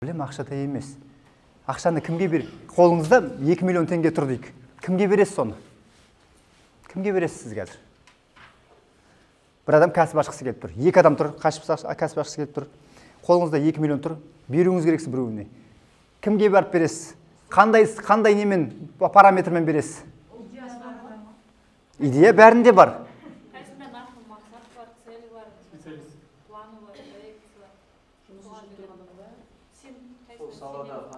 Білем, ақшада емес. Ақшаны кімге бер? Қолыңызда 2 миллион теңге тұр дейік. Кімге бересіз соны? Кімге бересіз сіз қазір? Бір адам кәсіп ашқысы келіп тұр. 2 адам тұр, кәсіп ашқысы келіп тұр. Қолыңызда 2 миллион тұр. Беруіңіз керексіз біреуіне. Кімге барып бересіз? Қандай немен, параметрмен бересіз? Идея бәрінде бар.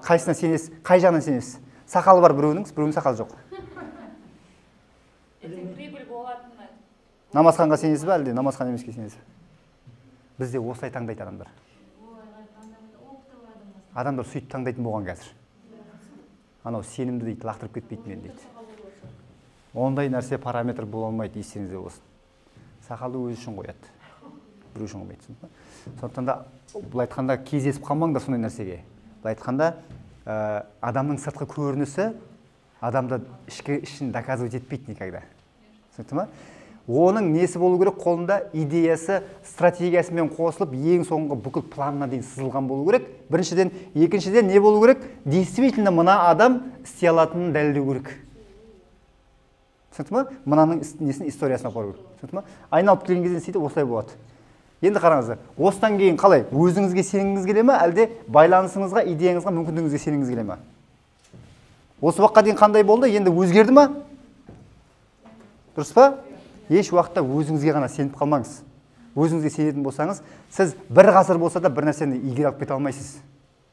Қайсына сенесіз? Қай жағынан сенесіз? Сақалы бар біреуінің сақалы жоқ. Намазханға сенесіз бе, әлде намазхан емеске сенесіз? Бізде осылай таңдайды адамдар. Адамдар сөйтіп таңдайтын болған қазір. Анау сенімді дейді, лақтырып кетпейді мен дейді. Ондай нәрсе параметр бола алмайды, естеріңізде болсын. Сақалды өзі үшін қояды. Біреу үшін қоймайды. Сондықтан да бұл айтқанда кездесіп қалмаңдар сондай нәрсеге. Бұл айтқанда адамның сыртқы көрінісі адамда ішін доказывать етпейді никогда. Түсінікті ме? Оның несі болу керек? Қолында идеясы, стратегиясымен қосылып, ең соңғы бүкіл планына дейін сызылған болу керек. Біріншіден, екіншіден не болу керек? Действительно мына адам істей алатынын дәлелдеу керек. Түсінікті ме? Мынаның несін историясына қою керек. Түсінікті ме? Айналып келген кезден сөйтіп осылай болады. Енді қараңыздар, осыдан кейін қалай? Өзіңізге сеніңіз келе ме, әлде байланысыңызға, идеяңызға, мүмкіндігіңізге сеніңіз келе ме? Осы уақытқа дейін қандай болды? Енді өзгерді ме? Дұрыс па? Еш уақытта өзіңізге ғана сеніп қалмаңыз. Өзіңізге сенетін болсаңыз, сіз бір ғасыр болса да бір нәрсені игере алып кете алмайсыз.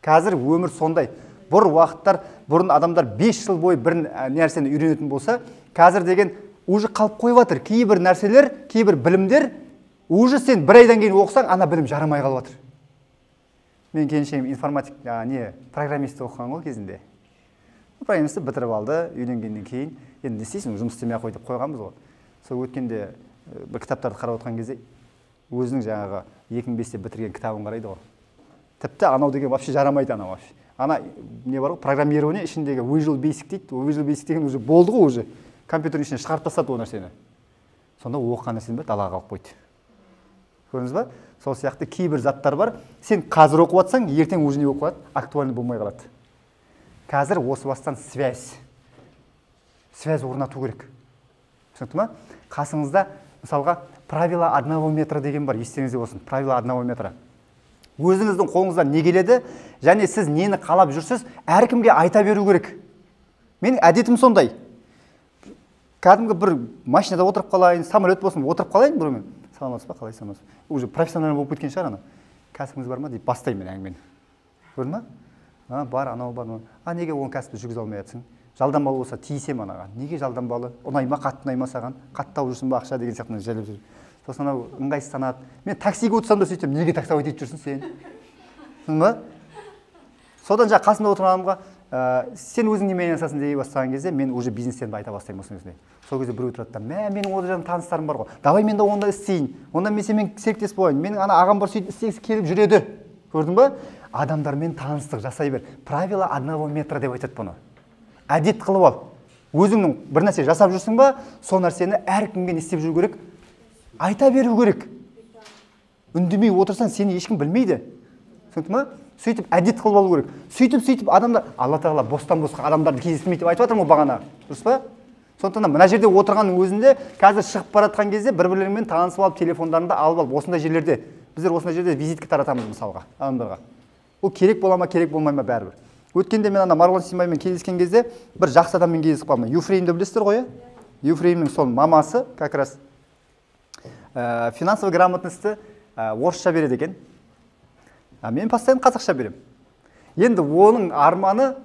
Қазір өмір сондай. Бұрын адамдар 5 жыл бойы бір нәрсені үйренетін болса, қазір деген уже қалып қойып жатыр. Кейбір нәрселер, кейбір білімдер уже сен бір айдан кейін оқысаң, ана білім жарамай қалып жатыр. Мен келіншегім программист оқыған ғой кезінде. Программисті бітіріп алды, үйленгеннен кейін, енді не істейсің, жұмыс істемей ақ қой деп қойғанбыз ғой. Сол өткенде бір кітаптарды қарап отқан кезде өзінің жаңағы 2005-те бітірген кітабын қарайды ғой. Тіпті анау деген вообще жарамайды анау вообще. Ана не бар ғой, программирование ішіндегі Visual Basic дейді. Visual Basic деген уже болды ғой уже. Компьютердің ішіне шығарып тастады ол нәрсені. Сонда оқыған нәрсені бір далаға қалып қойды. Көрдіңіз ба? Сол сияқты кейбір заттар бар. Сен қазір оқып жатсаң, ертең уже не оқып қалады, актуальны болмай қалады. Қазір осы бастан связь орнату керек. Түсінікті ме? Қасыңызда, мысалға, правила 1 метра деген бар, естеріңізде болсын. Правила 1 метра. Өзіңіздің қолыңыздан не келеді, және сіз нені қалап жүрсіз, әркімге айта беру керек. Менің әдетім сондай. Кәдімгі бір машинада отырып қалайын, самолет болсын, отырып қалайын біреумен. Саламатсыз ба, қалай саламатсыз? Уже профессионал болып кеткен шығар ана. Кәсібіңіз бар ма деп бастаймын әңгімені. Көрдің ма? Бар, анау бар. Неге оны кәсіпті жүргізе алмай жатсың? Жалданбалы болса тиісем анаға. Неге жалданбалы? Ұнайма, қатты ұнайма саған? Қатты тауып жүрсің ба ақша деген сияқты жайлап жүр. Сосын анау ыңғайсызданады. Мен таксиге отырсам да сөйтем, неге таксовать етіп жүрсің сен? Түсіндің ба? Содан жаңа қасымда отырған адамға сен өзің немен айналысасың дей бастаған кезде мен уже бизнестерді айта бастаймын осындай. Сол кезде біреу тұрады да, менің ода жаңа таныстарым бар ғой. Давай мен де онда істейін. Онда мен сенімен серіктес болайын. Менің ана ағам бар сөйтіп істегісі келіп жүреді. Көрдің ба? Адамдармен таныстық жасай бер. Правила 1 метра деп айтады бұны. Әдет қылып ал. Өзіңнің бір нәрсе жасап жүрсің ба, сол нәрсені әркімге не істеп жүру керек? Айта беру керек. Үндемей отырсаң, сені ешкім білмейді. Түсінікті ме? Сөйтіп әдет қылып алу керек. Сөйтіп адамдар, Алла тағала бостан-босқа адамдарды кездестірмейді деп айтып жатыр ма бағана? Дұрыс па? Сондықтан мына жерде отырғанның өзінде қазір шығып бара жатқан кезде бір-бірлерімен танысып алып, телефондарында алып осындай жерлерде, біздер осындай жерде визитка таратамыз мысалға адамдарға. Ол керек бола ма, керек болмай ма бәрібір. Өткенде мен ана Марғұлан Симаймен кездескен кезде бір жақсы адаммен кездесіп қалдым. Юфреймді білесіздер ғой? Юфреймнің сол мамасы как раз финансовый грамотностьті орысша береді екен. Мен постоянно қазақша берем. Енді оның арманы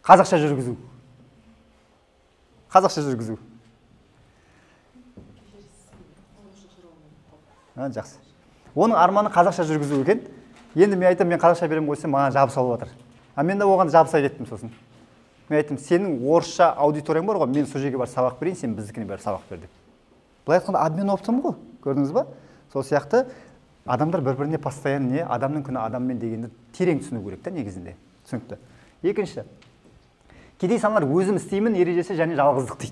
қазақша жүргізу. Жақсы. Оның арманы қазақша жүргізу екен. Енді мен айтам, мен қазақша берем қойсам, маған жабыса алып жатыр. Мен де оған жабыса кеттім сосын. Мен айттым, сенің орысша аудиторияң бар ғой, мен сол жерге бар сабақ берейін, сен біздікіне бәрі сабақ бер деп. Былай айтқанда адмен оптым ғой, көрдіңіз ба? Сол сияқты адамдар бір-біріне постоянно адамның күні адаммен дегенді терең түсіну керек та негізінде. Түсінікті. Екінші, кедей саналар өзім істеймін ережесі және жалғыздық дейді.